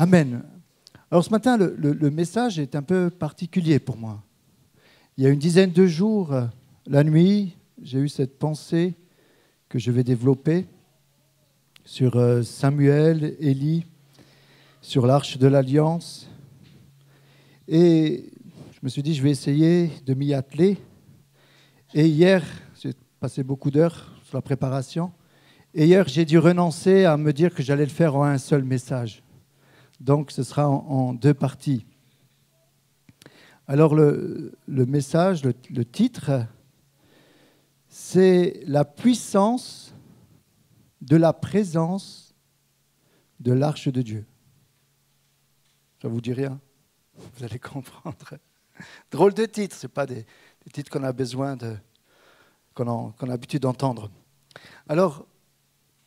Amen. Alors ce matin, le message est un peu particulier pour moi. Il y a une dizaine de jours, la nuit, j'ai eu cette pensée que je vais développer sur Samuel, Élie, sur l'Arche de l'Alliance. Et je me suis dit, je vais essayer de m'y atteler. Et hier, j'ai passé beaucoup d'heures sur la préparation. Et hier, j'ai dû renoncer à me dire que j'allais le faire en un seul message. Donc, ce sera en deux parties. Alors, le message, le titre, c'est « La puissance de la présence de l'Arche de Dieu ». Ça vous dit rien? Vous allez comprendre. Drôle de titre, ce n'est pas des titres qu'on a besoin qu'on a l'habitude d'entendre. Alors,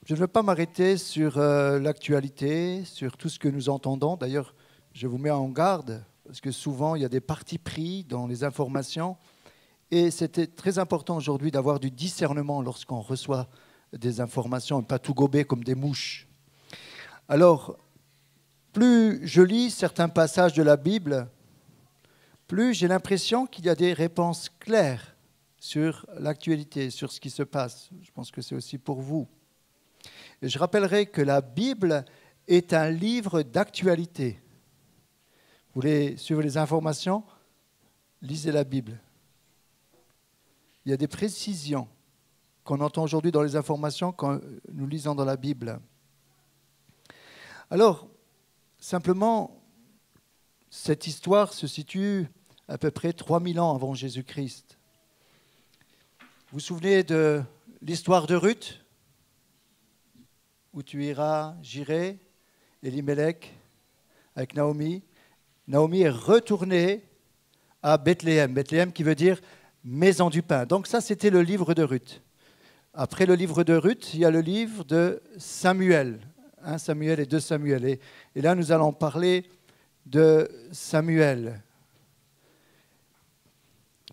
je ne veux pas m'arrêter sur l'actualité, sur tout ce que nous entendons. D'ailleurs, je vous mets en garde, parce que souvent, il y a des partis pris dans les informations. Et c'était très important aujourd'hui d'avoir du discernement lorsqu'on reçoit des informations, et pas tout gober comme des mouches. Alors, plus je lis certains passages de la Bible, plus j'ai l'impression qu'il y a des réponses claires sur l'actualité, sur ce qui se passe. Je pense que c'est aussi pour vous. Et je rappellerai que la Bible est un livre d'actualité. Vous voulez suivre les informations? Lisez la Bible. Il y a des précisions qu'on entend aujourd'hui dans les informations quand nous lisons dans la Bible. Alors, simplement, cette histoire se situe à peu près 3000 ans avant Jésus-Christ. Vous vous souvenez de l'histoire de Ruth? Où tu iras, j'irai, Elimelech, avec Naomi. Naomi est retournée à Bethléem. Bethléem qui veut dire maison du pain. Donc ça, c'était le livre de Ruth. Après le livre de Ruth, il y a le livre de Samuel. 1 Samuel et 2 Samuel. Et là, nous allons parler de Samuel.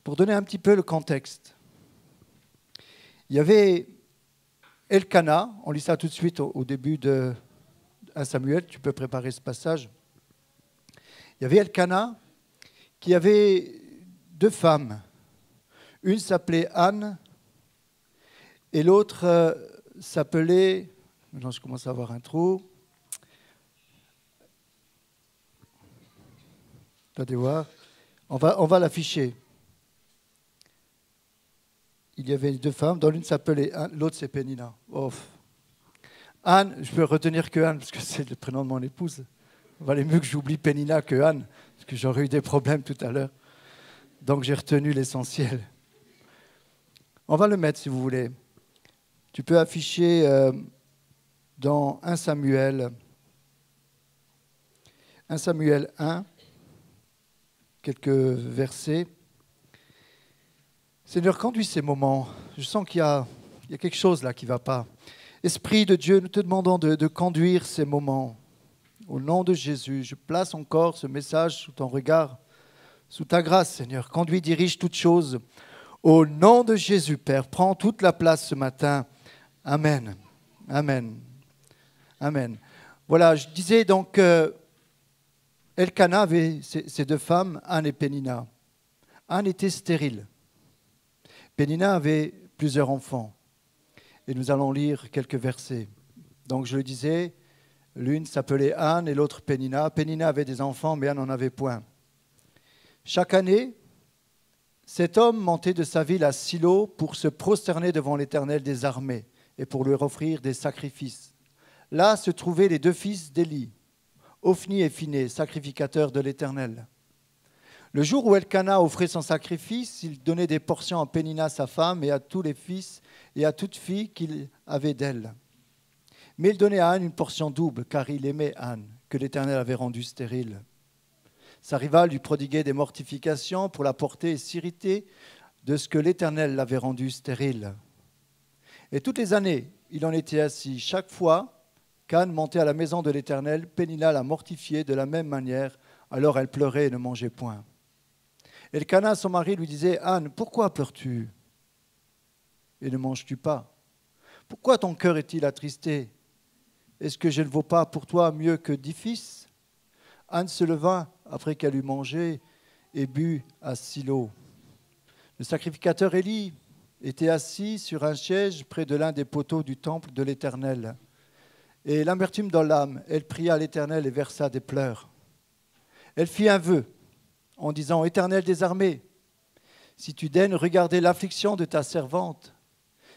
Pour donner un petit peu le contexte, il y avait Elkana, on lit ça tout de suite au début de 1 Samuel, tu peux préparer ce passage. Il y avait Elkana qui avait deux femmes. Une s'appelait Anne et l'autre s'appelait, maintenant je commence à avoir un trou, attendez voir, on va l'afficher. Il y avait deux femmes, dont l'une s'appelait Anne, l'autre c'est Pénina. Oh. Anne, je peux retenir que Anne, parce que c'est le prénom de mon épouse. Il valait mieux que j'oublie Pénina que Anne, parce que j'aurais eu des problèmes tout à l'heure. Donc j'ai retenu l'essentiel. On va le mettre si vous voulez. Tu peux afficher dans 1 Samuel 1, quelques versets. Seigneur, conduis ces moments. Je sens qu'il y a quelque chose là qui ne va pas. Esprit de Dieu, nous te demandons de conduire ces moments. Au nom de Jésus, je place encore ce message sous ton regard, sous ta grâce, Seigneur. Conduis, dirige toutes choses. Au nom de Jésus, Père, prends toute la place ce matin. Amen. Amen. Amen. Voilà, je disais donc Elkana avait ces deux femmes, Anne et Pénina. Anne était stérile. Pénina avait plusieurs enfants. Et nous allons lire quelques versets. Donc je le disais, l'une s'appelait Anne et l'autre Pénina. Pénina avait des enfants, mais Anne n'en avait point. Chaque année, cet homme montait de sa ville à Silo pour se prosterner devant l'Éternel des armées et pour lui offrir des sacrifices. Là se trouvaient les deux fils d'Élie, Ophni et Phiné, sacrificateurs de l'Éternel. Le jour où Elkana offrait son sacrifice, il donnait des portions à Pénina, sa femme, et à tous les fils et à toute fille qu'il avait d'elle. Mais il donnait à Anne une portion double, car il aimait Anne, que l'Éternel avait rendue stérile. Sa rivale lui prodiguait des mortifications pour la porter et s'irriter de ce que l'Éternel l'avait rendue stérile. Et toutes les années, il en était assis. Chaque fois qu'Anne montait à la maison de l'Éternel, Pénina la mortifiait de la même manière. Alors elle pleurait et ne mangeait point. Elkana, son mari, lui disait « Anne, pourquoi pleures-tu et ne manges-tu pas? Pourquoi ton cœur est-il attristé? Est-ce que je ne vaux pas pour toi mieux que 10 fils? Anne se leva après qu'elle eut mangé et bu à Silo. Le sacrificateur Élie était assis sur un siège près de l'un des poteaux du temple de l'Éternel. Et l'amertume dans l'âme, elle pria à l'Éternel et versa des pleurs. Elle fit un vœu en disant « Éternel des armées, si tu daignes regarder l'affliction de ta servante,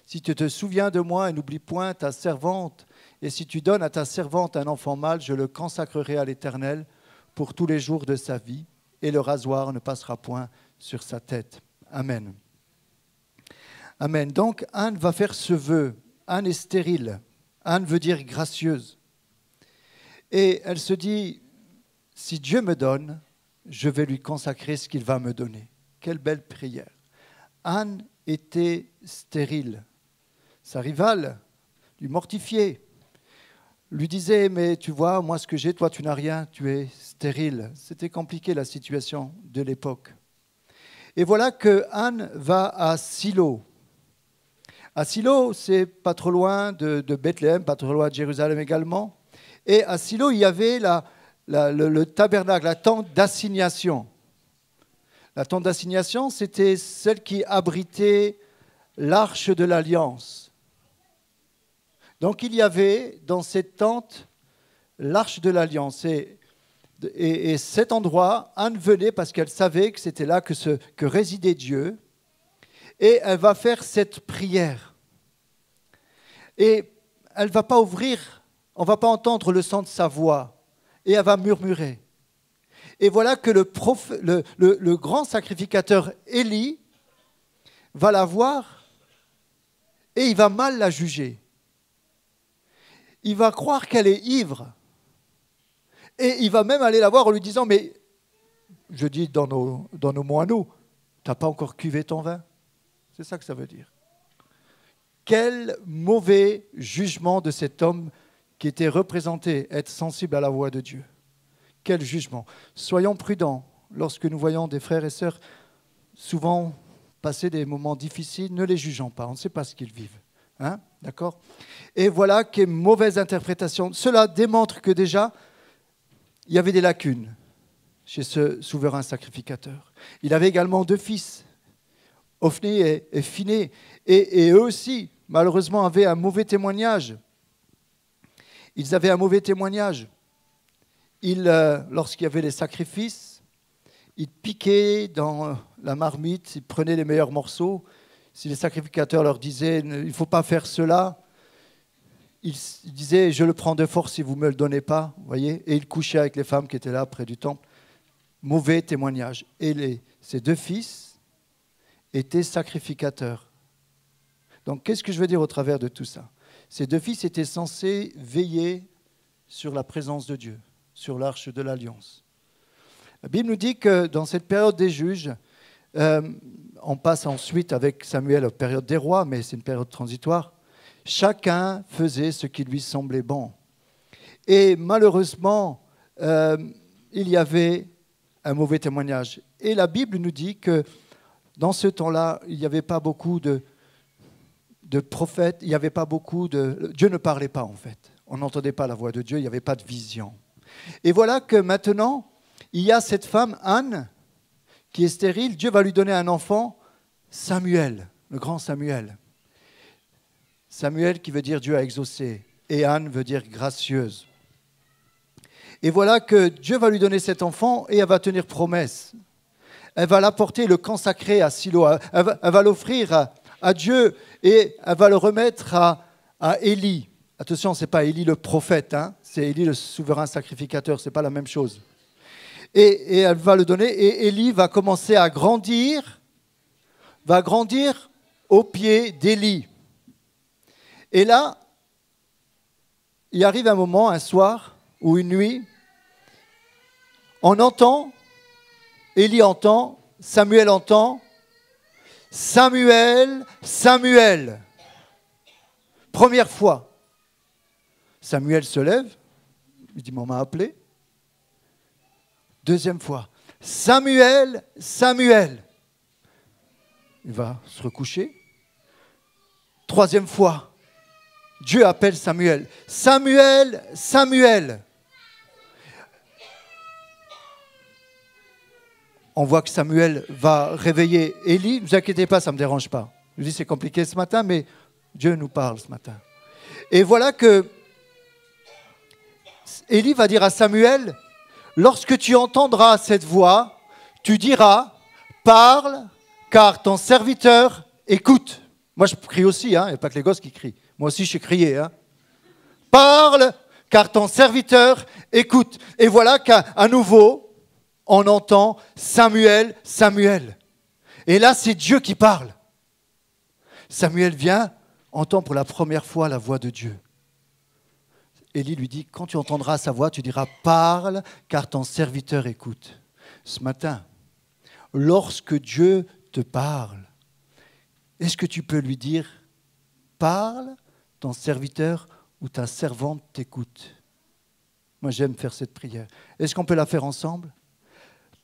si tu te souviens de moi et n'oublie point ta servante, et si tu donnes à ta servante un enfant mâle, je le consacrerai à l'Éternel pour tous les jours de sa vie, et le rasoir ne passera point sur sa tête. » Amen. Amen. Donc Anne va faire ce vœu. Anne est stérile. Anne veut dire gracieuse. Et elle se dit, si Dieu me donne, je vais lui consacrer ce qu'il va me donner. Quelle belle prière. Anne était stérile. Sa rivale lui mortifiait, lui disait, mais tu vois, moi ce que j'ai, toi tu n'as rien, tu es stérile. C'était compliqué la situation de l'époque. Et voilà que Anne va à Silo. À Silo, c'est pas trop loin de Bethléem, pas trop loin de Jérusalem également. Et à Silo, il y avait le tabernacle, la tente d'assignation. La tente d'assignation, c'était celle qui abritait l'arche de l'Alliance. Donc il y avait dans cette tente l'arche de l'Alliance. Et cet endroit, Anne venait parce qu'elle savait que c'était là que résidait Dieu. Et elle va faire cette prière. Et elle ne va pas ouvrir, on ne va pas entendre le son de sa voix. Et elle va murmurer. Et voilà que le grand sacrificateur Élie va la voir et il va mal la juger. Il va croire qu'elle est ivre. Et il va même aller la voir en lui disant, mais je dis dans nos mots à nous, tu n'as pas encore cuvé ton vin? C'est ça que ça veut dire. Quel mauvais jugement de cet homme qui était représenté être sensible à la voix de Dieu. Quel jugement. Soyons prudents lorsque nous voyons des frères et sœurs souvent passer des moments difficiles, ne les jugeons pas, on ne sait pas ce qu'ils vivent. Hein? D'accord? Et voilà quelle mauvaise interprétation. Cela démontre que déjà, il y avait des lacunes chez ce souverain sacrificateur. Il avait également 2 fils, Ophni et Phiné, et eux aussi, malheureusement, avaient un mauvais témoignage. Ils avaient un mauvais témoignage. Lorsqu'il y avait les sacrifices, ils piquaient dans la marmite, ils prenaient les meilleurs morceaux. Si les sacrificateurs leur disaient « il ne faut pas faire cela », ils disaient « je le prends de force si vous ne me le donnez pas ». Voyez, et ils couchaient avec les femmes qui étaient là près du temple. Mauvais témoignage. Et ces 2 fils étaient sacrificateurs. Donc qu'est-ce que je veux dire au travers de tout ça? Ces 2 fils étaient censés veiller sur la présence de Dieu, sur l'arche de l'Alliance. La Bible nous dit que dans cette période des juges, on passe ensuite avec Samuel à la période des rois, mais c'est une période transitoire, chacun faisait ce qui lui semblait bon. Et malheureusement, il y avait un mauvais témoignage. Et la Bible nous dit que dans ce temps-là, il n'y avait pas beaucoup de prophètes, il n'y avait pas beaucoup de... Dieu ne parlait pas en fait. On n'entendait pas la voix de Dieu, il n'y avait pas de vision. Et voilà que maintenant, il y a cette femme, Anne, qui est stérile. Dieu va lui donner un enfant, Samuel, le grand Samuel. Samuel qui veut dire Dieu a exaucé. Et Anne veut dire gracieuse. Et voilà que Dieu va lui donner cet enfant et elle va tenir promesse. Elle va l'apporter, le consacrer à Silo. Elle va l'offrir à Dieu et elle va le remettre à Élie. Attention, ce n'est pas Élie le prophète, hein, c'est Élie le souverain sacrificateur, ce n'est pas la même chose. Et elle va le donner et Élie va commencer à grandir, au pied d'Élie. Et là, il arrive un moment, un soir ou une nuit, on entend, Élie entend, Samuel entend, Samuel, Samuel. Première fois. Samuel se lève, il dit, on m'a appelé. Deuxième fois, Samuel, Samuel. Il va se recoucher. Troisième fois, Dieu appelle Samuel. Samuel, Samuel. on voit que Samuel va réveiller Élie. Ne vous inquiétez pas, ça ne me dérange pas. Je dis c'est compliqué ce matin, mais Dieu nous parle ce matin. Et voilà que Élie va dire à Samuel, lorsque tu entendras cette voix, tu diras, parle, car ton serviteur écoute. Moi je crie aussi, hein, il n'y a pas que les gosses qui crient. Moi aussi je suis crié. Hein. Parle, car ton serviteur écoute. Et voilà qu'à nouveau, on entend Samuel, Samuel. Et là, c'est Dieu qui parle. Samuel vient, entend pour la première fois la voix de Dieu. Élie lui dit, quand tu entendras sa voix, tu diras, parle, car ton serviteur écoute. Ce matin, lorsque Dieu te parle, est-ce que tu peux lui dire, parle, ton serviteur ou ta servante t'écoute? Moi, j'aime faire cette prière. Est-ce qu'on peut la faire ensemble?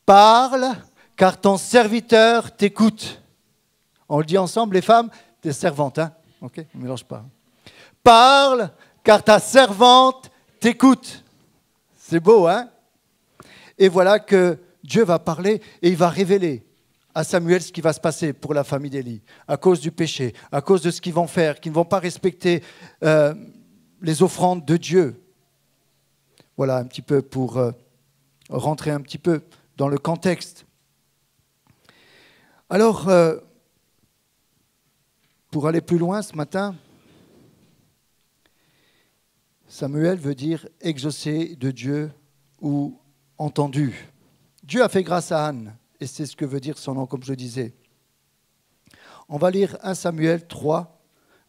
Parle, car ton serviteur t'écoute. On le dit ensemble, les femmes, tes servantes, hein? Ok, on ne mélange pas. Parle, car ta servante t'écoute. C'est beau, hein? Et voilà que Dieu va parler et il va révéler à Samuel ce qui va se passer pour la famille d'Élie, à cause du péché, à cause de ce qu'ils vont faire, qu'ils ne vont pas respecter les offrandes de Dieu. Voilà un petit peu pour rentrer un petit peu dans le contexte. Alors, pour aller plus loin ce matin, Samuel veut dire exaucé de Dieu ou entendu. Dieu a fait grâce à Anne, et c'est ce que veut dire son nom, comme je le disais. On va lire 1 Samuel 3,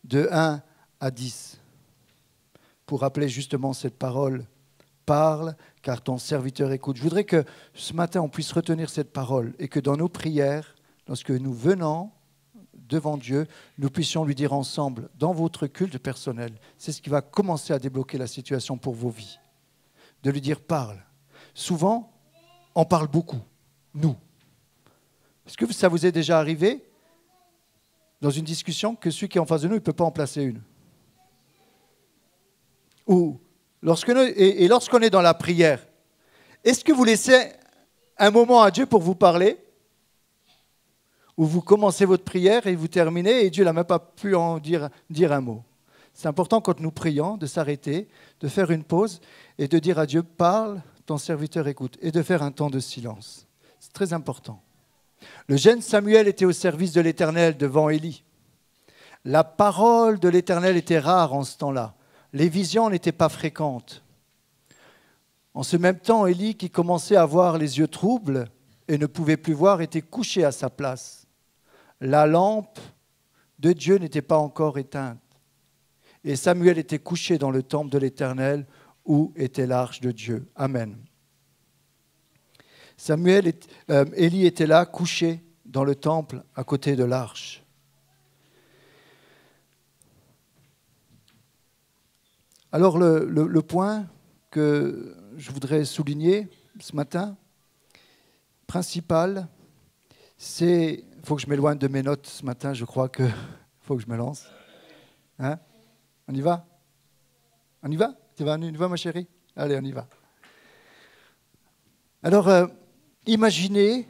de 1 à 10, pour rappeler justement cette parole. Parle, car ton serviteur écoute. Je voudrais que ce matin, on puisse retenir cette parole et que dans nos prières, lorsque nous venons devant Dieu, nous puissions lui dire ensemble, dans votre culte personnel, c'est ce qui va commencer à débloquer la situation pour vos vies. De lui dire, parle. Souvent, on parle beaucoup, nous. Est-ce que ça vous est déjà arrivé, dans une discussion, que celui qui est en face de nous, il ne peut pas en placer une? Ou lorsqu'on est dans la prière, est-ce que vous laissez un moment à Dieu pour vous parler? Ou vous commencez votre prière et vous terminez et Dieu n'a même pas pu en dire un mot? C'est important quand nous prions de s'arrêter, de faire une pause et de dire à Dieu, parle, ton serviteur écoute, et de faire un temps de silence. C'est très important. Le jeune Samuel était au service de l'Éternel devant Élie. La parole de l'Éternel était rare en ce temps-là. Les visions n'étaient pas fréquentes. En ce même temps, Élie, qui commençait à avoir les yeux troubles et ne pouvait plus voir, était couché à sa place. La lampe de Dieu n'était pas encore éteinte. Et Samuel était couché dans le temple de l'Éternel où était l'arche de Dieu. Amen. Élie était là, couché dans le temple à côté de l'arche. Alors le point que je voudrais souligner ce matin, principal, c'est... Il faut que je m'éloigne de mes notes ce matin, je crois qu'il faut que je me lance. Hein? On y va? On y va? On y va, ma chérie? Allez, on y va. Alors, imaginez,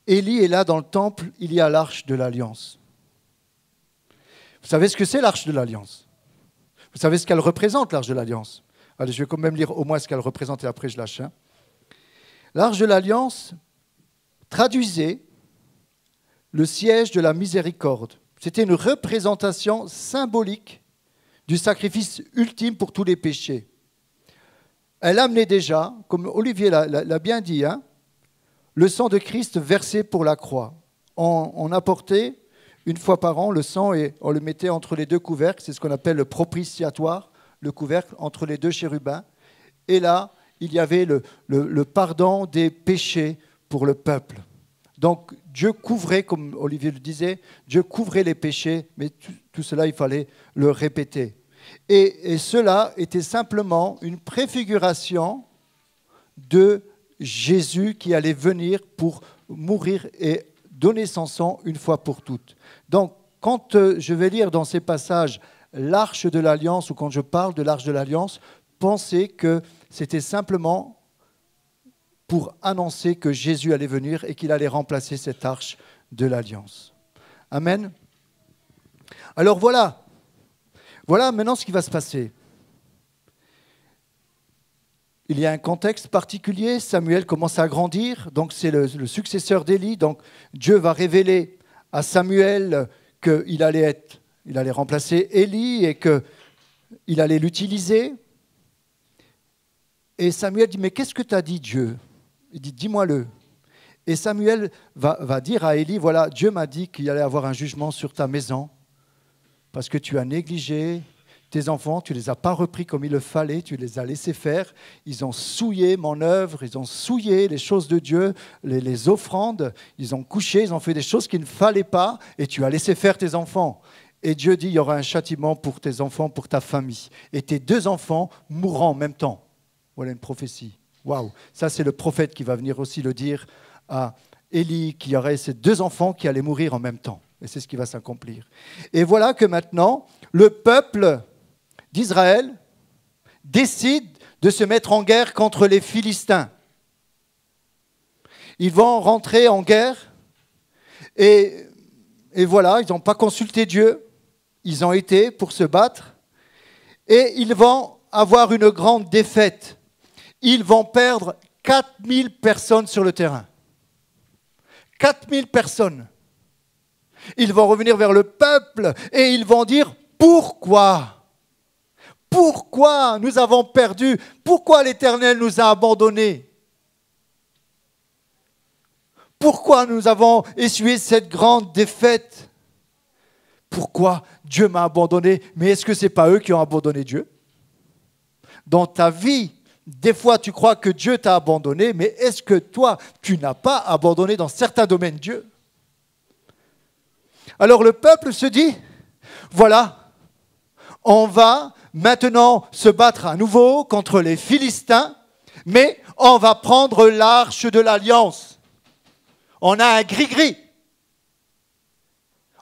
Élie est là dans le temple, il y a l'arche de l'Alliance. Vous savez ce que c'est l'arche de l'Alliance? Vous savez ce qu'elle représente, l'arche de l'Alliance? Allez, je vais quand même lire au moins ce qu'elle représente et après je lâche. Hein. L'arche de l'Alliance traduisait le siège de la miséricorde. C'était une représentation symbolique du sacrifice ultime pour tous les péchés. Elle amenait déjà, comme Olivier l'a bien dit, hein, le sang de Christ versé pour la croix. On apportait une fois par an le sang et on le mettait entre les deux couvercles. C'est ce qu'on appelle le propitiatoire, le couvercle entre les deux chérubins. Et là, il y avait le pardon des péchés pour le peuple. Donc Dieu couvrait, comme Olivier le disait, Dieu couvrait les péchés, mais tout cela, il fallait le répéter. Et cela était simplement une préfiguration de Jésus qui allait venir pour mourir et donner son sang une fois pour toutes. Donc, quand je vais lire dans ces passages l'arche de l'Alliance, ou quand je parle de l'arche de l'Alliance, pensez que c'était simplement pour annoncer que Jésus allait venir et qu'il allait remplacer cette arche de l'Alliance. Amen. Alors voilà maintenant ce qui va se passer. Il y a un contexte particulier, Samuel commence à grandir, donc c'est le successeur d'Élie, donc Dieu va révéler à Samuel qu'il allait remplacer Élie et qu'il allait l'utiliser. Et Samuel dit, mais qu'est-ce que tu as dit Dieu? Il dit, dis-moi-le. Et Samuel va dire à Élie, voilà, Dieu m'a dit qu'il allait avoir un jugement sur ta maison parce que tu as négligé tes enfants, tu ne les as pas repris comme il le fallait, tu les as laissés faire. Ils ont souillé mon œuvre, ils ont souillé les choses de Dieu, les offrandes, ils ont couché, ils ont fait des choses qu'il ne fallait pas et tu as laissé faire tes enfants. Et Dieu dit, il y aura un châtiment pour tes enfants, pour ta famille. Et tes 2 enfants mourront en même temps. Voilà une prophétie. Waouh! Ça, c'est le prophète qui va venir aussi le dire à Élie, qu'il y aurait ces 2 enfants qui allaient mourir en même temps. Et c'est ce qui va s'accomplir. Et voilà que maintenant, le peuple d'Israël décide de se mettre en guerre contre les Philistins. Ils vont rentrer en guerre et voilà, ils n'ont pas consulté Dieu. Ils ont été pour se battre et ils vont avoir une grande défaite. Ils vont perdre 4000 personnes sur le terrain. 4000 personnes. Ils vont revenir vers le peuple et ils vont dire « Pourquoi ? Pourquoi nous avons perdu? Pourquoi l'Éternel nous a abandonnés? Pourquoi nous avons essuyé cette grande défaite? Pourquoi Dieu m'a abandonné? Mais est-ce que ce n'est pas eux qui ont abandonné Dieu? Dans ta vie, des fois tu crois que Dieu t'a abandonné, mais est-ce que toi, tu n'as pas abandonné dans certains domaines Dieu? Alors le peuple se dit, voilà, on va maintenant se battre à nouveau contre les Philistins, mais on va prendre l'arche de l'Alliance. On a un gris-gris.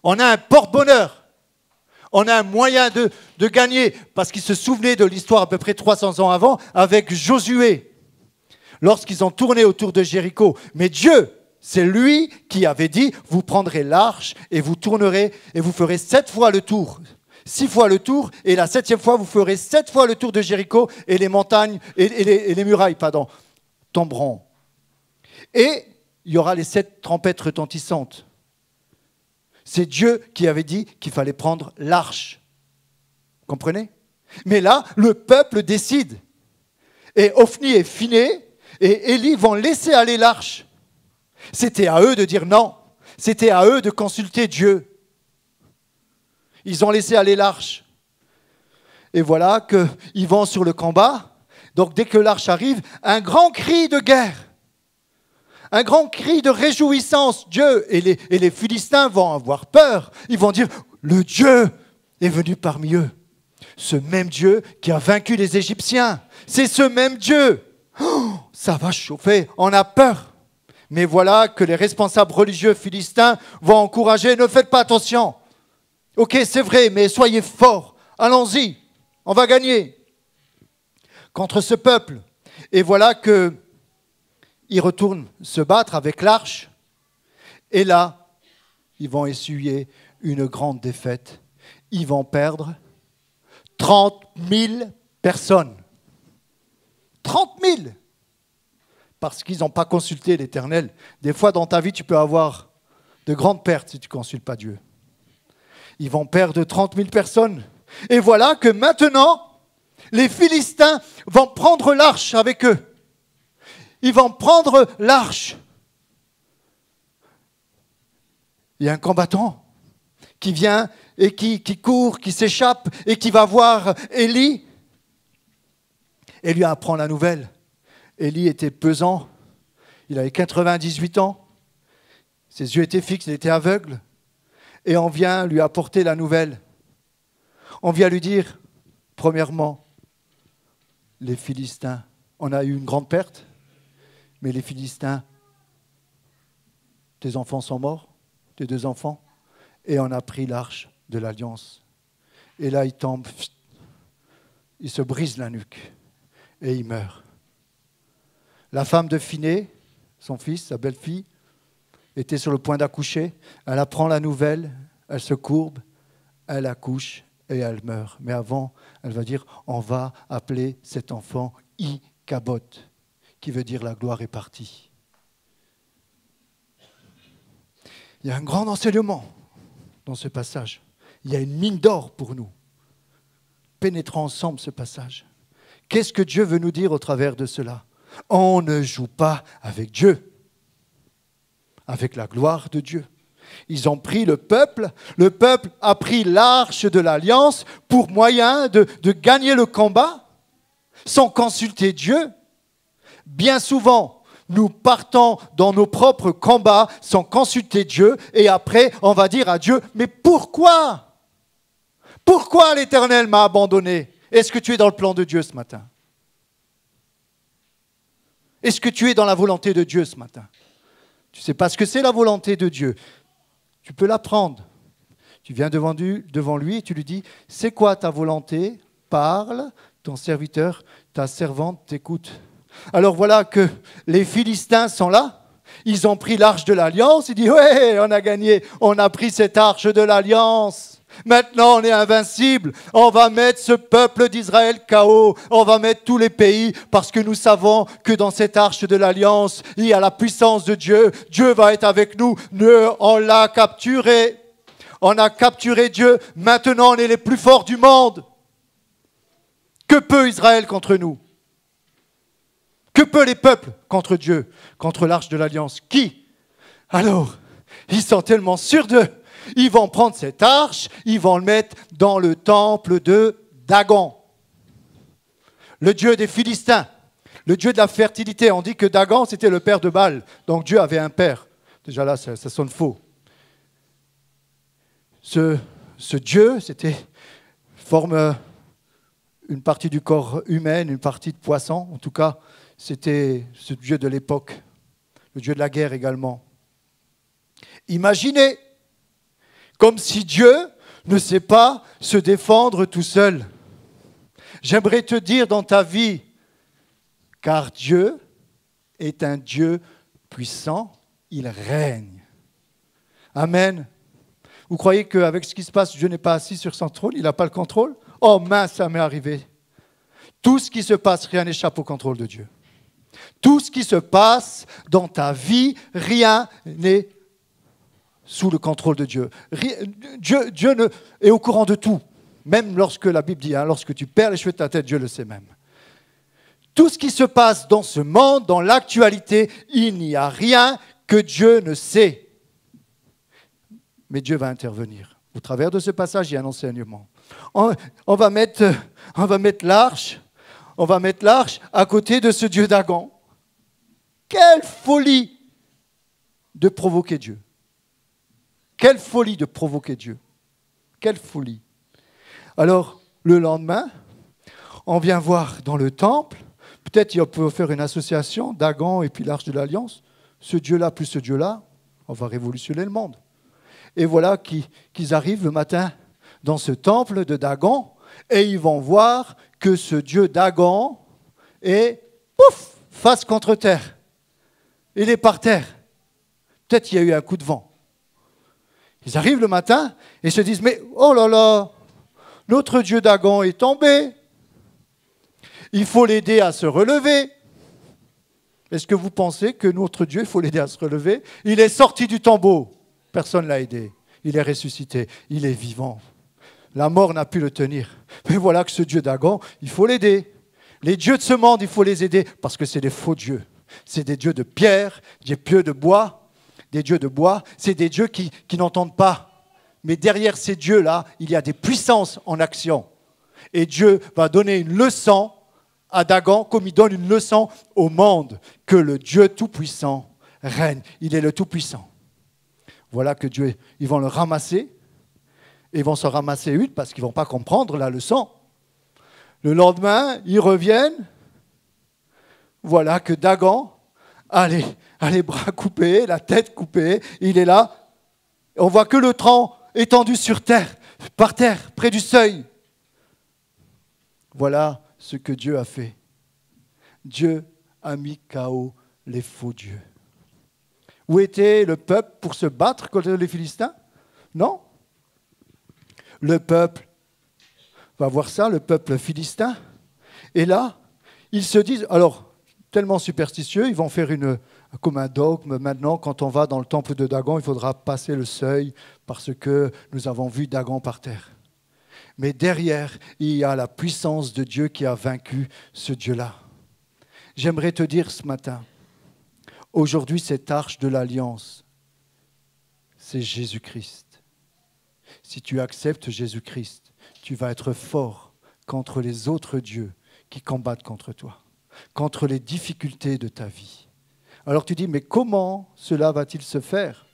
On a un porte-bonheur. On a un moyen de gagner, parce qu'ils se souvenaient de l'histoire à peu près 300 ans avant, avec Josué, lorsqu'ils ont tourné autour de Jéricho. Mais Dieu, c'est lui qui avait dit, vous prendrez l'arche et vous tournerez et vous ferez 7 fois le tour. 6 fois le tour, et la 7e fois, vous ferez 7 fois le tour de Jéricho, et les montagnes, et les murailles, tomberont. Et il y aura les 7 trompettes retentissantes. C'est Dieu qui avait dit qu'il fallait prendre l'arche. Comprenez? Mais là, le peuple décide. Et Ophni et Phiné et Élie vont laisser aller l'arche. C'était à eux de dire non. C'était à eux de consulter Dieu. Ils ont laissé aller l'arche. Et voilà qu'ils vont sur le combat. Donc dès que l'arche arrive, un grand cri de guerre. Un grand cri de réjouissance. Dieu et les Philistins vont avoir peur. Ils vont dire, le Dieu est venu parmi eux. Ce même Dieu qui a vaincu les Égyptiens. C'est ce même Dieu. Oh, ça va chauffer. On a peur. Mais voilà que les responsables religieux philistins vont encourager, ne faites pas attention. Ok, c'est vrai, mais soyez forts. Allons-y, on va gagner contre ce peuple. Et voilà qu'ils retournent se battre avec l'arche. Et là, ils vont essuyer une grande défaite. Ils vont perdre 30 000 personnes. 30 000! Parce qu'ils n'ont pas consulté l'Éternel. Des fois, dans ta vie, tu peux avoir de grandes pertes si tu ne consultes pas Dieu. Ils vont perdre 30 000 personnes. Et voilà que maintenant, les Philistins vont prendre l'arche avec eux. Ils vont prendre l'arche. Il y a un combattant qui vient et qui court, qui s'échappe et qui va voir Élie et lui apprend la nouvelle. Élie était pesant, il avait 98 ans, ses yeux étaient fixes, il était aveugle. Et on vient lui apporter la nouvelle. On vient lui dire, premièrement, les Philistins, on a eu une grande perte, mais les Philistins, tes enfants sont morts, tes 2 enfants, et on a pris l'arche de l'Alliance. Et là, il tombe, il se brise la nuque, et il meurt. La femme de Phiné, son fils, sa belle-fille, était sur le point d'accoucher. Elle apprend la nouvelle, elle se courbe, elle accouche et elle meurt. Mais avant, elle va dire, on va appeler cet enfant Ichabod, qui veut dire la gloire est partie. Il y a un grand enseignement dans ce passage. Il y a une mine d'or pour nous. Pénétrons ensemble ce passage. Qu'est-ce que Dieu veut nous dire au travers de cela? On ne joue pas avec Dieu, avec la gloire de Dieu. Ils ont pris le peuple a pris l'arche de l'alliance pour moyen de gagner le combat sans consulter Dieu. Bien souvent, nous partons dans nos propres combats sans consulter Dieu et après, on va dire à Dieu, mais pourquoi? Pourquoi l'Éternel m'a abandonné? Est-ce que tu es dans le plan de Dieu ce matin? Est-ce que tu es dans la volonté de Dieu ce matin? Tu ne sais pas ce que c'est la volonté de Dieu. Tu peux l'apprendre. Tu viens devant lui et tu lui dis, c'est quoi ta volonté? Parle, ton serviteur, ta servante t'écoute. Alors voilà que les Philistins sont là. Ils ont pris l'arche de l'Alliance. Ils disent, ouais, on a gagné. On a pris cette arche de l'Alliance. Maintenant, on est invincible. On va mettre ce peuple d'Israël KO. On va mettre tous les pays parce que nous savons que dans cette arche de l'Alliance, il y a la puissance de Dieu. Dieu va être avec nous. On l'a capturé. On a capturé Dieu. Maintenant, on est les plus forts du monde. Que peut Israël contre nous? Que peut les peuples contre Dieu, contre l'arche de l'Alliance? Qui? Alors, ils sont tellement sûrs d'eux. Ils vont prendre cette arche, ils vont le mettre dans le temple de Dagon, le dieu des Philistins, le dieu de la fertilité. On dit que Dagon, c'était le père de Baal. Donc Dieu avait un père. Déjà là, ça sonne faux. Ce dieu, forme une partie du corps humain, une partie de poisson. En tout cas, c'était ce dieu de l'époque, le dieu de la guerre également. Imaginez, comme si Dieu ne sait pas se défendre tout seul. J'aimerais te dire dans ta vie, car Dieu est un Dieu puissant, il règne. Amen. Vous croyez qu'avec ce qui se passe, Dieu n'est pas assis sur son trône, il n'a pas le contrôle? Oh mince, ça m'est arrivé. Tout ce qui se passe, rien n'échappe au contrôle de Dieu. Tout ce qui se passe dans ta vie, rien n'est sous le contrôle de Dieu. Dieu est au courant de tout. Même lorsque la Bible dit, lorsque tu perds les cheveux de ta tête, Dieu le sait même. Tout ce qui se passe dans ce monde, dans l'actualité, il n'y a rien que Dieu ne sait. Mais Dieu va intervenir. Au travers de ce passage, il y a un enseignement. On va mettre l'arche à côté de ce Dieu Dagon. Quelle folie de provoquer Dieu. Quelle folie de provoquer Dieu. Quelle folie. Alors, le lendemain, on vient voir dans le temple, peut-être on peut faire une association, Dagon et puis l'Arche de l'Alliance, ce Dieu-là plus ce Dieu-là, on va révolutionner le monde. Et voilà qu'ils arrivent le matin dans ce temple de Dagon, et ils vont voir que ce Dieu Dagon est, pouf, face contre terre. Il est par terre. Peut-être qu'il y a eu un coup de vent. Ils arrivent le matin et se disent, mais oh là là, notre Dieu Dagon est tombé. Il faut l'aider à se relever. Est-ce que vous pensez que notre Dieu, il faut l'aider à se relever? Il est sorti du tombeau. Personne ne l'a aidé. Il est ressuscité. Il est vivant. La mort n'a pu le tenir. Mais voilà que ce Dieu Dagon, il faut l'aider. Les dieux de ce monde, il faut les aider parce que c'est des faux dieux. C'est des dieux de pierre, des dieux de bois. Des dieux de bois, c'est des dieux qui n'entendent pas. Mais derrière ces dieux-là, il y a des puissances en action. Et Dieu va donner une leçon à Dagon, comme il donne une leçon au monde, que le Dieu Tout-Puissant règne. Il est le Tout-Puissant. Voilà que Dieu, ils vont le ramasser. Ils vont se ramasser une parce qu'ils ne vont pas comprendre la leçon. Le lendemain, ils reviennent. Voilà que Dagon a les bras coupés, la tête coupée. Il est là. On voit que le tronc étendu sur terre, par terre, près du seuil. Voilà ce que Dieu a fait. Dieu a mis KO les faux dieux. Où était le peuple pour se battre contre les Philistins? Non. Le peuple va voir ça, le peuple philistin. Et là, ils se disent, alors, tellement superstitieux, ils vont faire comme un dogme. Maintenant, quand on va dans le temple de Dagon, il faudra passer le seuil parce que nous avons vu Dagon par terre. Mais derrière, il y a la puissance de Dieu qui a vaincu ce Dieu-là. J'aimerais te dire ce matin, aujourd'hui, cette arche de l'alliance, c'est Jésus-Christ. Si tu acceptes Jésus-Christ, tu vas être fort contre les autres dieux qui combattent contre toi, contre les difficultés de ta vie. Alors tu dis, mais comment cela va-t-il se faire?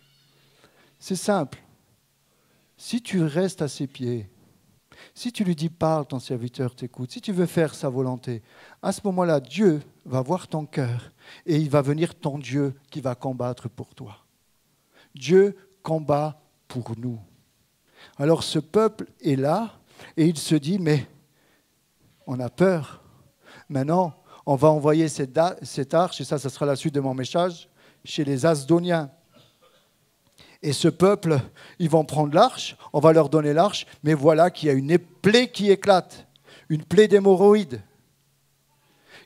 C'est simple. Si tu restes à ses pieds, si tu lui dis, parle, ton serviteur t'écoute, si tu veux faire sa volonté, à ce moment-là, Dieu va voir ton cœur et il va venir ton Dieu qui va combattre pour toi. Dieu combat pour nous. Alors ce peuple est là et il se dit, mais on a peur. Maintenant, on va envoyer cette arche, et ça sera la suite de mon message, chez les Asdoniens. Et ce peuple, ils vont prendre l'arche, on va leur donner l'arche, mais voilà qu'il y a une plaie qui éclate, une plaie d'hémorroïdes,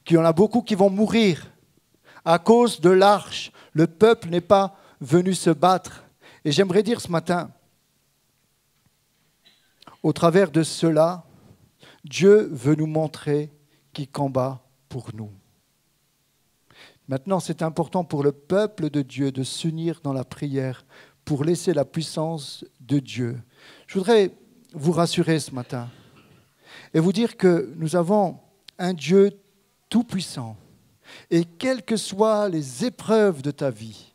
qu'il y en a beaucoup qui vont mourir à cause de l'arche. Le peuple n'est pas venu se battre. Et j'aimerais dire ce matin, au travers de cela, Dieu veut nous montrer qu'il combat pour nous. Maintenant, c'est important pour le peuple de Dieu de s'unir dans la prière pour laisser la puissance de Dieu. Je voudrais vous rassurer ce matin et vous dire que nous avons un Dieu tout-puissant. Et quelles que soient les épreuves de ta vie,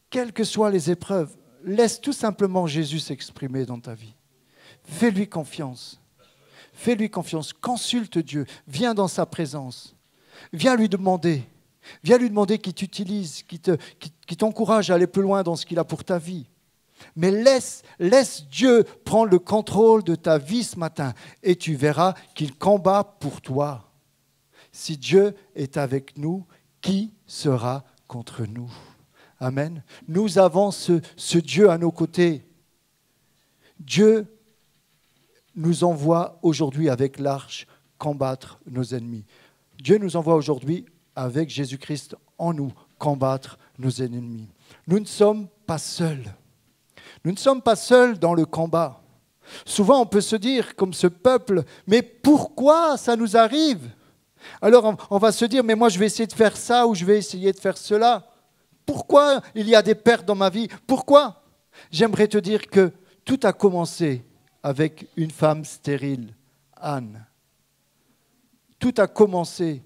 quelles que soient les épreuves, laisse tout simplement Jésus s'exprimer dans ta vie. Fais-lui confiance. Fais-lui confiance. Consulte Dieu. Viens dans sa présence. Viens lui demander. Viens lui demander qu'il t'utilise, qu'il t'encourage à aller plus loin dans ce qu'il a pour ta vie. Mais laisse Dieu prendre le contrôle de ta vie ce matin et tu verras qu'il combat pour toi. Si Dieu est avec nous, qui sera contre nous? Amen. Nous avons ce Dieu à nos côtés. Dieu nous envoie aujourd'hui avec l'arche combattre nos ennemis. Dieu nous envoie aujourd'hui avec Jésus-Christ en nous combattre nos ennemis. Nous ne sommes pas seuls. Nous ne sommes pas seuls dans le combat. Souvent, on peut se dire, comme ce peuple, mais pourquoi ça nous arrive? Alors, on va se dire, mais moi, je vais essayer de faire ça ou je vais essayer de faire cela. Pourquoi il y a des pertes dans ma vie? Pourquoi? J'aimerais te dire que tout a commencé avec une femme stérile, Anne. Tout a commencé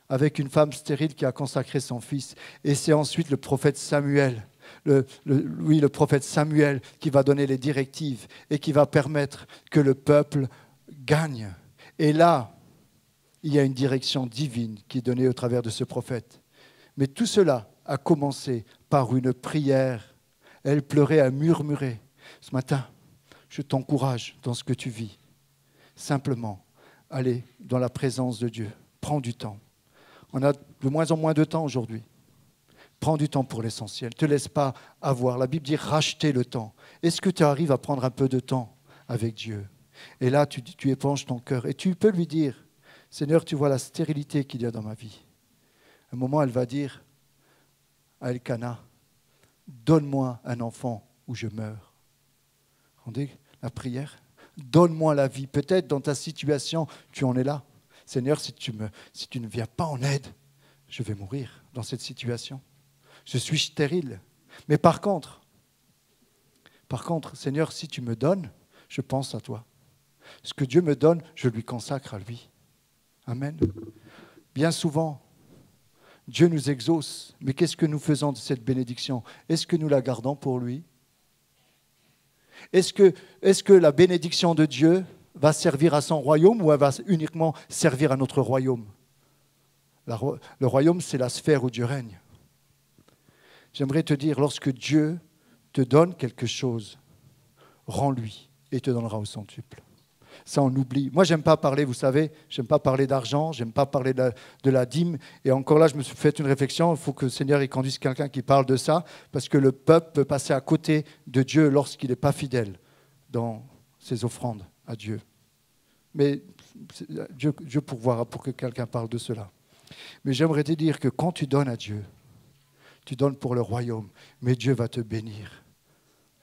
avec une femme stérile qui a consacré son fils. Et c'est ensuite le prophète Samuel, le prophète Samuel qui va donner les directives et qui va permettre que le peuple gagne. Et là, il y a une direction divine qui est donnée au travers de ce prophète. Mais tout cela a commencé par une prière. Elle pleurait, elle murmurait. Ce matin, je t'encourage dans ce que tu vis. Simplement, allez dans la présence de Dieu. Prends du temps. On a de moins en moins de temps aujourd'hui. Prends du temps pour l'essentiel. Ne te laisse pas avoir. La Bible dit racheter le temps. Est-ce que tu arrives à prendre un peu de temps avec Dieu? Et là, tu éponges ton cœur. Et tu peux lui dire, Seigneur, tu vois la stérilité qu'il y a dans ma vie. À un moment, elle va dire à Elkana, donne-moi un enfant ou je meurs. Vous rendez la prière? Donne-moi la vie. Peut-être dans ta situation, tu en es là. Seigneur, si tu ne viens pas en aide, je vais mourir dans cette situation. Je suis stérile. Mais par contre, Seigneur, si tu me donnes, je pense à toi. Ce que Dieu me donne, je lui consacre à lui. Amen. Bien souvent, Dieu nous exauce. Mais qu'est-ce que nous faisons de cette bénédiction? Est-ce que nous la gardons pour lui? Est-ce que la bénédiction de Dieu va servir à son royaume ou elle va uniquement servir à notre royaume? Le royaume, c'est la sphère où Dieu règne. J'aimerais te dire, lorsque Dieu te donne quelque chose, rends-lui et il te donnera au centuple. Ça, on oublie. Moi, j'aime pas parler, vous savez, j'aime pas parler d'argent, j'aime pas parler de la dîme. Et encore là, je me suis fait une réflexion. Il faut que le Seigneur il conduise quelqu'un qui parle de ça, parce que le peuple peut passer à côté de Dieu lorsqu'il n'est pas fidèle dans ses offrandes à Dieu. Mais Dieu pourvoira pour que quelqu'un parle de cela. Mais j'aimerais te dire que quand tu donnes à Dieu, tu donnes pour le royaume, mais Dieu va te bénir.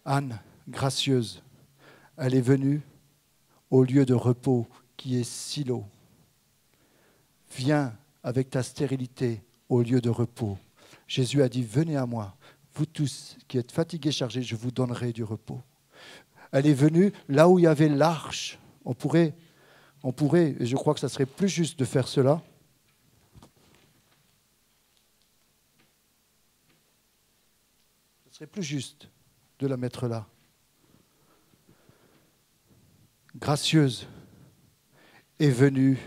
Anne, gracieuse, elle est venue au lieu de repos qui est Silo. Viens avec ta stérilité au lieu de repos. Jésus a dit, venez à moi, vous tous qui êtes fatigués, chargés, je vous donnerai du repos. Elle est venue là où il y avait l'arche. On pourrait, et je crois que ça serait plus juste de faire cela. Ce serait plus juste de la mettre là. Gracieuse est venue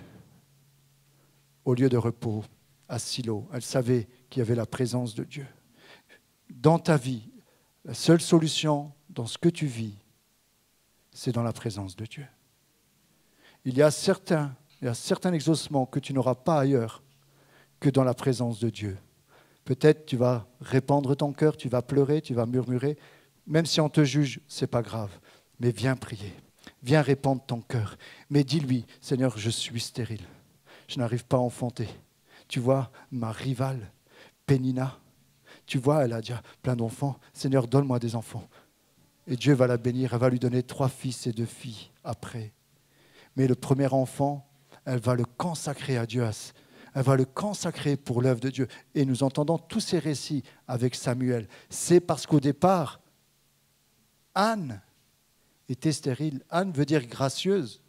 au lieu de repos à Silo. Elle savait qu'il y avait la présence de Dieu. Dans ta vie, la seule solution dans ce que tu vis, c'est dans la présence de Dieu. Il y a certains exaucements que tu n'auras pas ailleurs que dans la présence de Dieu. Peut-être tu vas répandre ton cœur, tu vas pleurer, tu vas murmurer. Même si on te juge, ce n'est pas grave. Mais viens prier, viens répandre ton cœur. Mais dis-lui, Seigneur, je suis stérile. Je n'arrive pas à enfanter. Tu vois, ma rivale, Pénina, tu vois, elle a déjà plein d'enfants. Seigneur, donne-moi des enfants. Et Dieu va la bénir, elle va lui donner 3 fils et 2 filles après. Mais le premier enfant, elle va le consacrer à Dieu. Elle va le consacrer pour l'œuvre de Dieu. Et nous entendons tous ces récits avec Samuel. C'est parce qu'au départ, Anne était stérile. Anne veut dire gracieuse.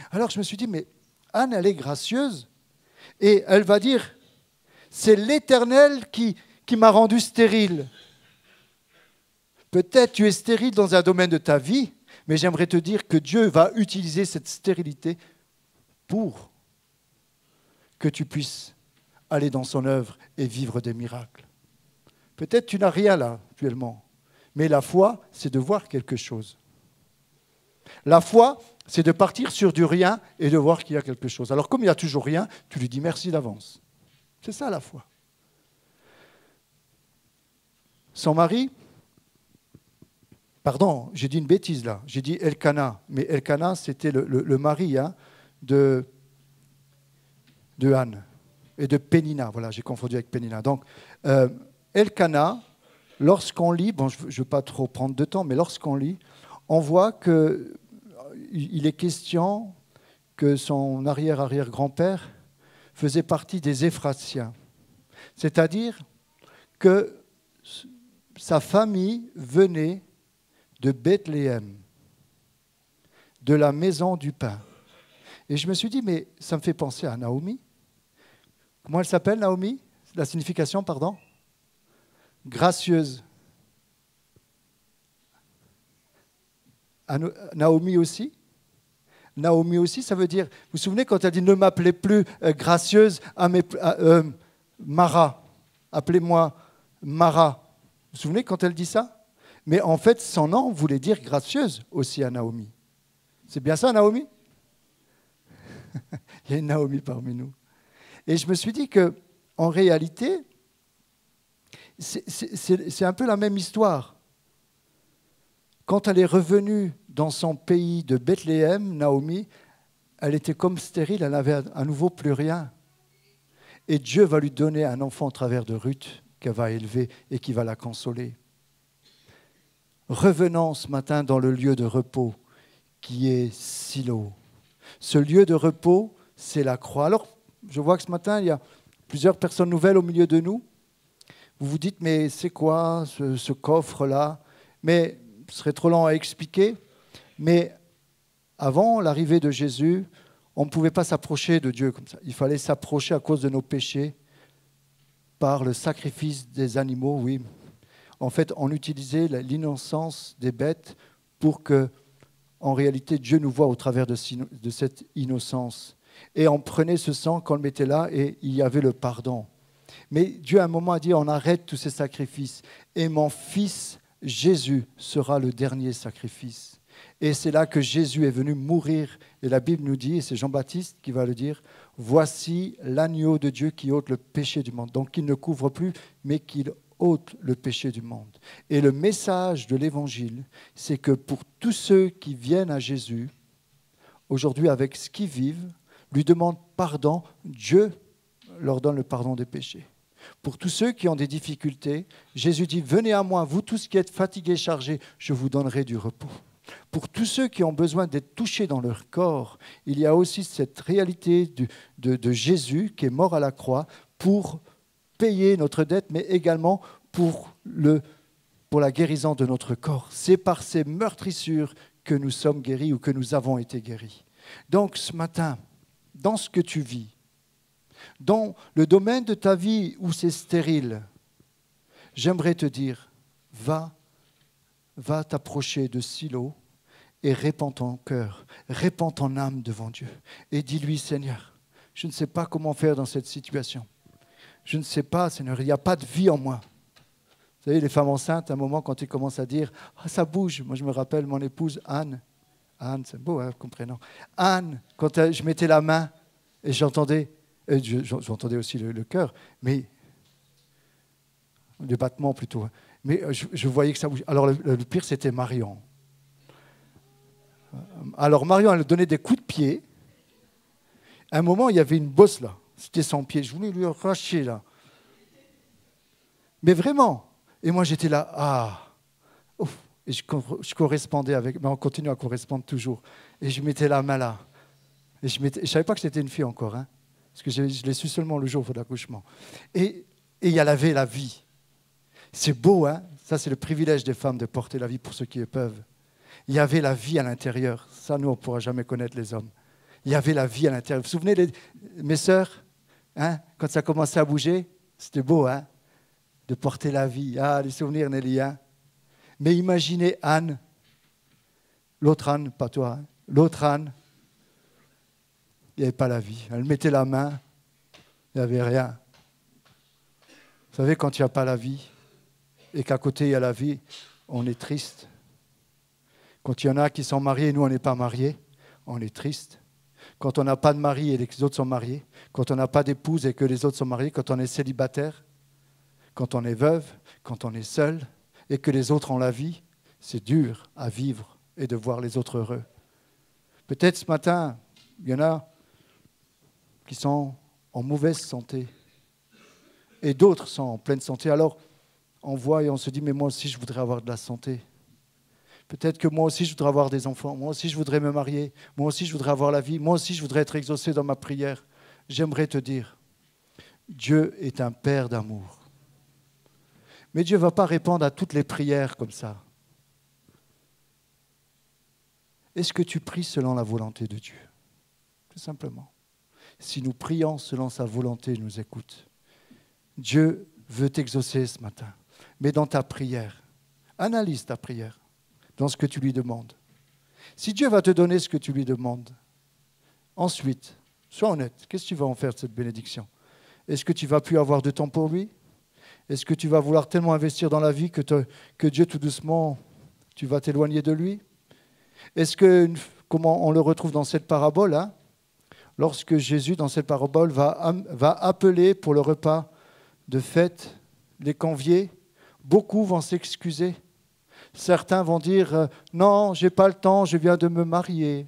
Alors je me suis dit, mais Anne, elle est gracieuse. Et elle va dire, c'est l'Éternel qui m'a rendu stérile. Peut-être tu es stérile dans un domaine de ta vie, mais j'aimerais te dire que Dieu va utiliser cette stérilité pour que tu puisses aller dans son œuvre et vivre des miracles. Peut-être tu n'as rien là actuellement, mais la foi, c'est de voir quelque chose. La foi, c'est de partir sur du rien et de voir qu'il y a quelque chose. Alors comme il n'y a toujours rien, tu lui dis merci d'avance. C'est ça la foi. Son mari, pardon, j'ai dit une bêtise là, j'ai dit Elkana, mais Elkana c'était le mari de Anne et de Pénina, voilà, j'ai confondu avec Pénina. Donc Elkana, lorsqu'on lit, bon je ne veux pas trop prendre de temps, mais lorsqu'on lit, on voit qu'il est question que son arrière-arrière-grand-père faisait partie des Éphratiens, c'est-à-dire que sa famille venait de Bethléem, de la maison du pain. Et je me suis dit, mais ça me fait penser à Naomi. Comment elle s'appelle, Naomi? La signification, pardon? Gracieuse. Naomi aussi? Naomi aussi, ça veut dire, vous vous souvenez quand elle dit, ne m'appelez plus gracieuse, Mara. Appelez-moi Mara. Vous vous souvenez quand elle dit ça? Mais en fait, son nom voulait dire gracieuse aussi à Naomi. C'est bien ça, Naomi? Il y a une Naomi parmi nous. Et je me suis dit qu'en réalité, c'est un peu la même histoire. Quand elle est revenue dans son pays de Bethléem, Naomi, elle était comme stérile, elle n'avait à nouveau plus rien. Et Dieu va lui donner un enfant au travers de Ruth, qu'elle va élever et qui va la consoler. Revenons ce matin dans le lieu de repos qui est Silo. Ce lieu de repos, c'est la croix. Alors, je vois que ce matin, il y a plusieurs personnes nouvelles au milieu de nous. Vous vous dites, mais c'est quoi ce coffre-là? Mais ce serait trop long à expliquer. Mais avant l'arrivée de Jésus, on ne pouvait pas s'approcher de Dieu comme ça. Il fallait s'approcher à cause de nos péchés par le sacrifice des animaux, oui. En fait, on utilisait l'innocence des bêtes pour que, en réalité, Dieu nous voie au travers de cette innocence. Et on prenait ce sang, qu'on le mettait là, et il y avait le pardon. Mais Dieu, à un moment, a dit, on arrête tous ces sacrifices. Et mon fils, Jésus, sera le dernier sacrifice. Et c'est là que Jésus est venu mourir. Et la Bible nous dit, et c'est Jean-Baptiste qui va le dire, « Voici l'agneau de Dieu qui ôte le péché du monde. » Donc, il ne couvre plus, mais qu'il ôte le péché du monde. Et le message de l'Évangile, c'est que pour tous ceux qui viennent à Jésus, aujourd'hui, avec ce qu'ils vivent, lui demandent pardon, Dieu leur donne le pardon des péchés. Pour tous ceux qui ont des difficultés, Jésus dit, « Venez à moi, vous tous qui êtes fatigués, chargés, je vous donnerai du repos. » Pour tous ceux qui ont besoin d'être touchés dans leur corps, il y a aussi cette réalité de Jésus qui est mort à la croix pour payer notre dette, mais également pour la guérison de notre corps. C'est par ces meurtrissures que nous sommes guéris ou que nous avons été guéris. Donc ce matin, dans ce que tu vis, dans le domaine de ta vie où c'est stérile, j'aimerais te dire, va t'approcher de Silo et répands ton cœur, répands ton âme devant Dieu. Et dis-lui, Seigneur, je ne sais pas comment faire dans cette situation. Je ne sais pas, Seigneur, il n'y a pas de vie en moi. Vous savez, les femmes enceintes, à un moment, quand ils commencent à dire « Ah, ça bouge !» Moi, je me rappelle mon épouse Anne. Anne, c'est beau, hein, comme prénom. Anne, quand je mettais la main et j'entendais aussi le cœur, mais le battement plutôt. Mais je voyais que ça bougeait. Alors, le pire, c'était Marion. Alors, Marion, elle donnait des coups de pied. À un moment, il y avait une bosse là. C'était son pied. Je voulais lui arracher là. Mais vraiment. Et moi, j'étais là. Ah. Ouf. Et je correspondais avec. Mais on continue à correspondre toujours. Et je mettais la main là. Et je ne savais pas que c'était une fille encore. Hein, parce que je l'ai su seulement le jour de l'accouchement. Et il y avait la vie. C'est beau, hein. Ça, c'est le privilège des femmes de porter la vie pour ceux qui le peuvent. Il y avait la vie à l'intérieur. Ça, nous, on ne pourra jamais connaître les hommes. Il y avait la vie à l'intérieur. Vous vous souvenez, mes sœurs, hein, quand ça commençait à bouger, c'était beau, hein, de porter la vie. Ah, les souvenirs, Nelly. Hein. Mais imaginez Anne, l'autre Anne, pas toi, hein, l'autre Anne, il n'y avait pas la vie. Elle mettait la main, il n'y avait rien. Vous savez, quand il n'y a pas la vie et qu'à côté il y a la vie, on est triste. Quand il y en a qui sont mariés et nous, on n'est pas mariés, on est triste. Quand on n'a pas de mari et les autres sont mariés, quand on n'a pas d'épouse et que les autres sont mariés, quand on est célibataire, quand on est veuve, quand on est seul et que les autres ont la vie, c'est dur à vivre et de voir les autres heureux. Peut-être ce matin, il y en a qui sont en mauvaise santé et d'autres sont en pleine santé. Alors, on voit et on se dit, mais moi aussi, je voudrais avoir de la santé. Peut-être que moi aussi, je voudrais avoir des enfants. Moi aussi, je voudrais me marier. Moi aussi, je voudrais avoir la vie. Moi aussi, je voudrais être exaucé dans ma prière. J'aimerais te dire, Dieu est un Père d'amour. Mais Dieu ne va pas répondre à toutes les prières comme ça. Est-ce que tu pries selon la volonté de Dieu? Tout simplement. Si nous prions selon sa volonté, il nous écoute. Dieu veut t'exaucer ce matin. Mais dans ta prière, analyse ta prière. Dans ce que tu lui demandes. Si Dieu va te donner ce que tu lui demandes, ensuite, sois honnête, qu'est-ce que tu vas en faire de cette bénédiction? Est-ce que tu ne vas plus avoir de temps pour lui? Est-ce que tu vas vouloir tellement investir dans la vie que Dieu, tout doucement, tu vas t'éloigner de lui? Est-ce que, comment on le retrouve dans cette parabole, hein, lorsque Jésus, dans cette parabole, va appeler pour le repas de fête les conviés, beaucoup vont s'excuser. Certains vont dire « Non, je n'ai pas le temps, je viens de me marier.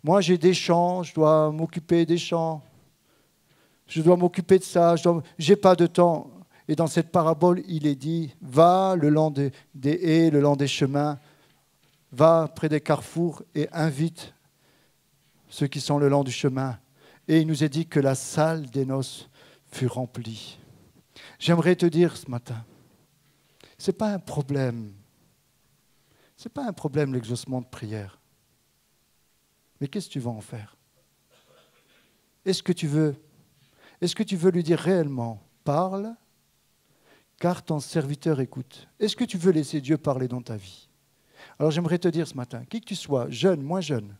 Moi, j'ai des champs, je dois m'occuper des champs. Je dois m'occuper de ça, je n'ai pas de temps. » Et dans cette parabole, il est dit « Va le long des haies, le long des chemins, va près des carrefours et invite ceux qui sont le long du chemin. » Et il nous est dit que la salle des noces fut remplie. J'aimerais te dire ce matin, ce n'est pas un problème. Ce n'est pas un problème l'exaucement de prière. Mais qu'est-ce que tu vas en faire? Est-ce que tu veux lui dire réellement, parle, car ton serviteur écoute? Est-ce que tu veux laisser Dieu parler dans ta vie? Alors j'aimerais te dire ce matin, qui que tu sois, jeune, moins jeune,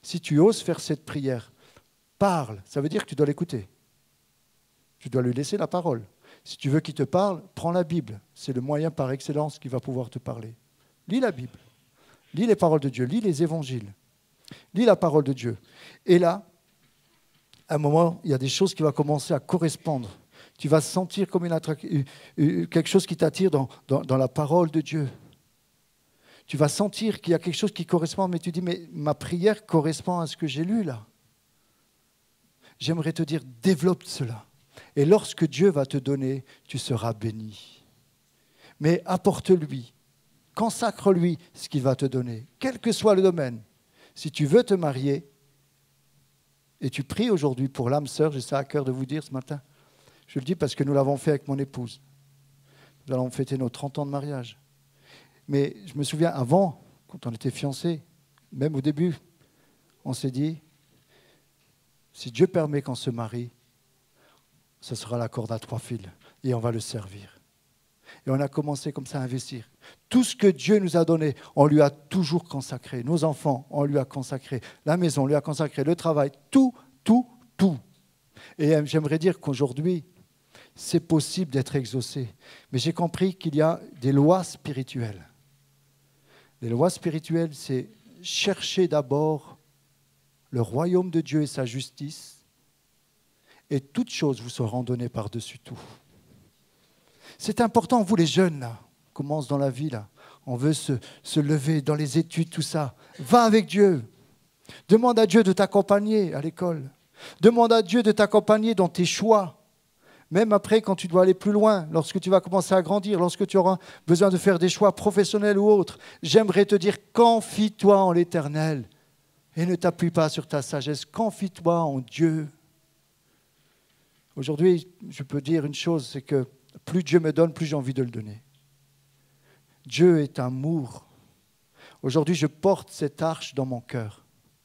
si tu oses faire cette prière, parle, ça veut dire que tu dois l'écouter. Tu dois lui laisser la parole. Si tu veux qu'il te parle, prends la Bible. C'est le moyen par excellence qui va pouvoir te parler. Lis la Bible. Lis les paroles de Dieu, lis les évangiles, lis la parole de Dieu. Et là, à un moment, il y a des choses qui vont commencer à correspondre. Tu vas sentir comme quelque chose qui t'attire dans la parole de Dieu. Tu vas sentir qu'il y a quelque chose qui correspond, mais tu dis, mais ma prière correspond à ce que j'ai lu là. J'aimerais te dire, développe cela. Et lorsque Dieu va te donner, tu seras béni. Mais apporte-lui, consacre-lui ce qu'il va te donner, quel que soit le domaine. Si tu veux te marier, et tu pries aujourd'hui pour l'âme sœur, j'ai ça à cœur de vous dire ce matin. Je le dis parce que nous l'avons fait avec mon épouse. Nous allons fêter nos 30 ans de mariage. Mais je me souviens, avant, quand on était fiancés, même au début, on s'est dit, si Dieu permet qu'on se marie, ce sera la corde à 3 fils et on va le servir. Et on a commencé comme ça à investir. Tout ce que Dieu nous a donné, on lui a toujours consacré. Nos enfants, on lui a consacré. La maison, on lui a consacré. Le travail, tout. Et j'aimerais dire qu'aujourd'hui, c'est possible d'être exaucé. Mais j'ai compris qu'il y a des lois spirituelles. Les lois spirituelles, c'est chercher d'abord le royaume de Dieu et sa justice, et toutes choses vous seront données par-dessus tout. C'est important, vous les jeunes, là, on commence dans la vie, là, on veut se lever dans les études, tout ça. Va avec Dieu. Demande à Dieu de t'accompagner à l'école. Demande à Dieu de t'accompagner dans tes choix. Même après, quand tu dois aller plus loin, lorsque tu vas commencer à grandir, lorsque tu auras besoin de faire des choix professionnels ou autres, j'aimerais te dire, confie-toi en l'Éternel et ne t'appuie pas sur ta sagesse. Confie-toi en Dieu. Aujourd'hui, je peux dire une chose, c'est que plus Dieu me donne, plus j'ai envie de le donner. Dieu est amour. Aujourd'hui, je porte cette arche dans mon cœur.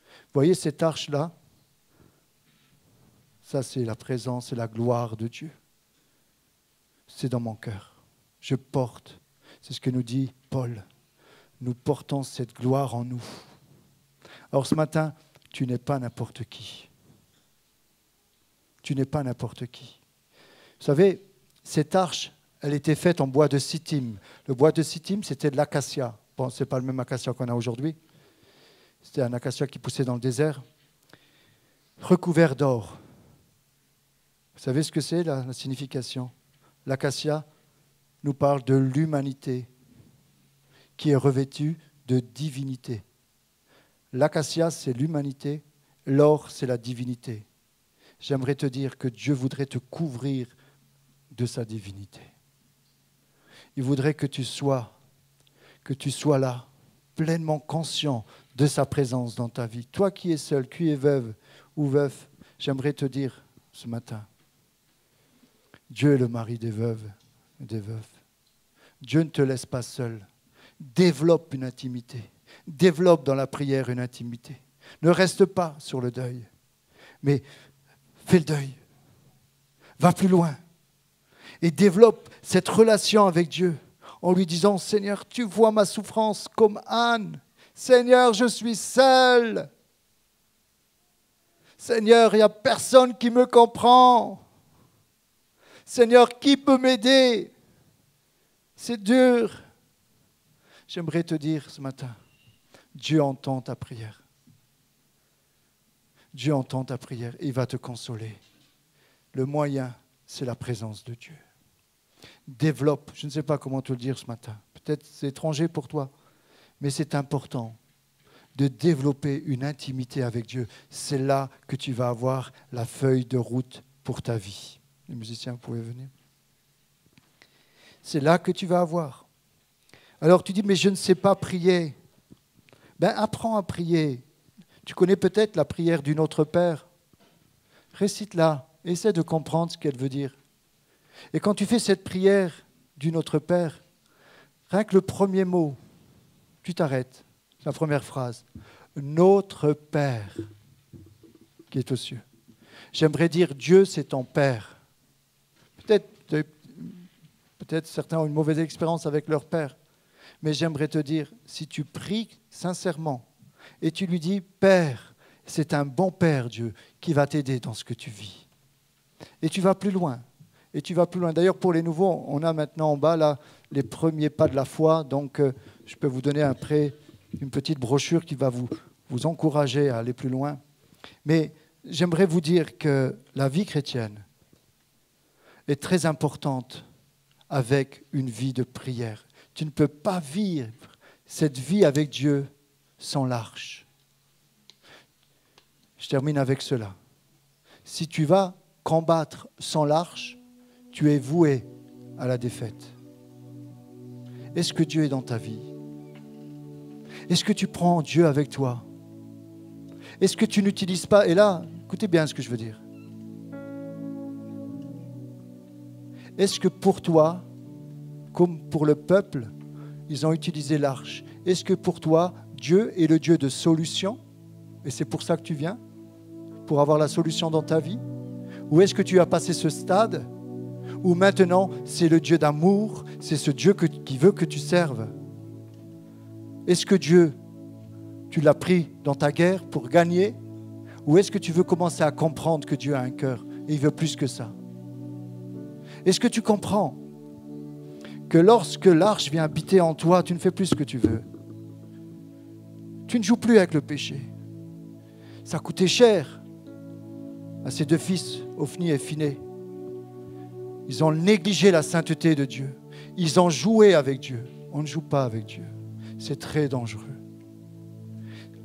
Vous voyez cette arche-là? Ça, c'est la présence et la gloire de Dieu. C'est dans mon cœur. Je porte. C'est ce que nous dit Paul. Nous portons cette gloire en nous. Alors ce matin, tu n'es pas n'importe qui. Tu n'es pas n'importe qui. Vous savez, cette arche, elle était faite en bois de sittim. Le bois de sittim, c'était de l'acacia. Bon, ce n'est pas le même acacia qu'on a aujourd'hui. C'était un acacia qui poussait dans le désert, recouvert d'or. Vous savez ce que c'est, la signification? L'acacia nous parle de l'humanité qui est revêtue de divinité. L'acacia, c'est l'humanité. L'or, c'est la divinité. J'aimerais te dire que Dieu voudrait te couvrir de sa divinité. Il voudrait que tu sois là, pleinement conscient de sa présence dans ta vie. Toi qui es seul, qui es veuve ou veuf, j'aimerais te dire ce matin, Dieu est le mari des veuves et des veufs. Dieu ne te laisse pas seul. Développe une intimité. Développe dans la prière une intimité. Ne reste pas sur le deuil, mais fais le deuil. Va plus loin et développe cette relation avec Dieu en lui disant, Seigneur, tu vois ma souffrance comme Anne. Seigneur, je suis seul. Seigneur, il n'y a personne qui me comprend. Seigneur, qui peut m'aider? C'est dur. J'aimerais te dire ce matin, Dieu entend ta prière. Dieu entend ta prière et il va te consoler. Le moyen, c'est la présence de Dieu. Développe, je ne sais pas comment te le dire ce matin, peut-être c'est étranger pour toi, mais c'est important de développer une intimité avec Dieu. C'est là que tu vas avoir la feuille de route pour ta vie. Les musiciens, vous pouvez venir. C'est là que tu vas avoir. Alors tu dis, mais je ne sais pas prier. Ben apprends à prier. Tu connais peut-être la prière du Notre Père. Récite-la. Essaie de comprendre ce qu'elle veut dire. Et quand tu fais cette prière du Notre Père, rien que le premier mot, tu t'arrêtes. C'est la première phrase. Notre Père qui est aux cieux. J'aimerais dire Dieu, c'est ton Père. Peut-être certains ont une mauvaise expérience avec leur Père. Mais j'aimerais te dire, si tu pries sincèrement et tu lui dis, Père, c'est un bon Père, Dieu, qui va t'aider dans ce que tu vis. Et tu vas plus loin. Et tu vas plus loin. D'ailleurs, pour les nouveaux, on a maintenant en bas là, les premiers pas de la foi. Donc, je peux vous donner un une petite brochure qui va vous encourager à aller plus loin. Mais j'aimerais vous dire que la vie chrétienne est très importante avec une vie de prière. Tu ne peux pas vivre cette vie avec Dieu sans l'arche. Je termine avec cela. Si tu vas combattre sans l'arche, tu es voué à la défaite. Est-ce que Dieu est dans ta vie? Est-ce que tu prends Dieu avec toi? Est-ce que tu n'utilises pas, et là, écoutez bien ce que je veux dire. Est-ce que pour toi, comme pour le peuple, ils ont utilisé l'arche? Est-ce que pour toi, Dieu est le Dieu de solution? Et c'est pour ça que tu viens? Pour avoir la solution dans ta vie? Ou est-ce que tu as passé ce stade où maintenant c'est le Dieu d'amour, c'est ce Dieu qui veut que tu serves? Est-ce que Dieu, tu l'as pris dans ta guerre pour gagner? Ou est-ce que tu veux commencer à comprendre que Dieu a un cœur et il veut plus que ça? Est-ce que tu comprends que lorsque l'arche vient habiter en toi, tu ne fais plus ce que tu veux? Tu ne joues plus avec le péché. Ça a coûté cher à ces deux fils, Hophni et Phiné. Ils ont négligé la sainteté de Dieu. Ils ont joué avec Dieu. On ne joue pas avec Dieu. C'est très dangereux.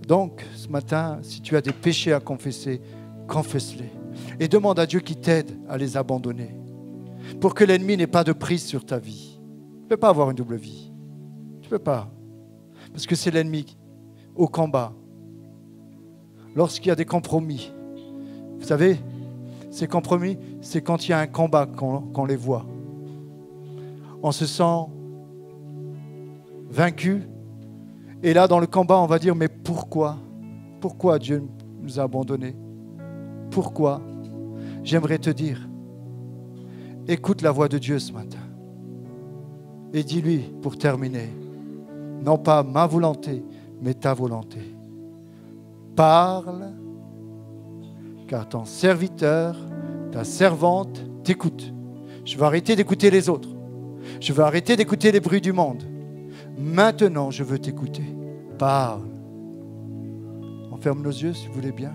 Donc, ce matin, si tu as des péchés à confesser, confesse-les. Et demande à Dieu qu'il t'aide à les abandonner. Pour que l'ennemi n'ait pas de prise sur ta vie. Tu ne peux pas avoir une double vie. Tu ne peux pas. Parce que c'est l'ennemi au combat. Lorsqu'il y a des compromis. Vous savez, ces compromis, c'est quand il y a un combat qu'on les voit. On se sent vaincu. Et là, dans le combat, on va dire, mais pourquoi? Pourquoi Dieu nous a abandonnés? Pourquoi? J'aimerais te dire, écoute la voix de Dieu ce matin. Et dis-lui, pour terminer, non pas ma volonté, mais ta volonté. Parle, car ton serviteur, ta servante t'écoute. Je vais arrêter d'écouter les autres. Je vais arrêter d'écouter les bruits du monde. Maintenant, je veux t'écouter. Parle. On ferme nos yeux, si vous voulez bien.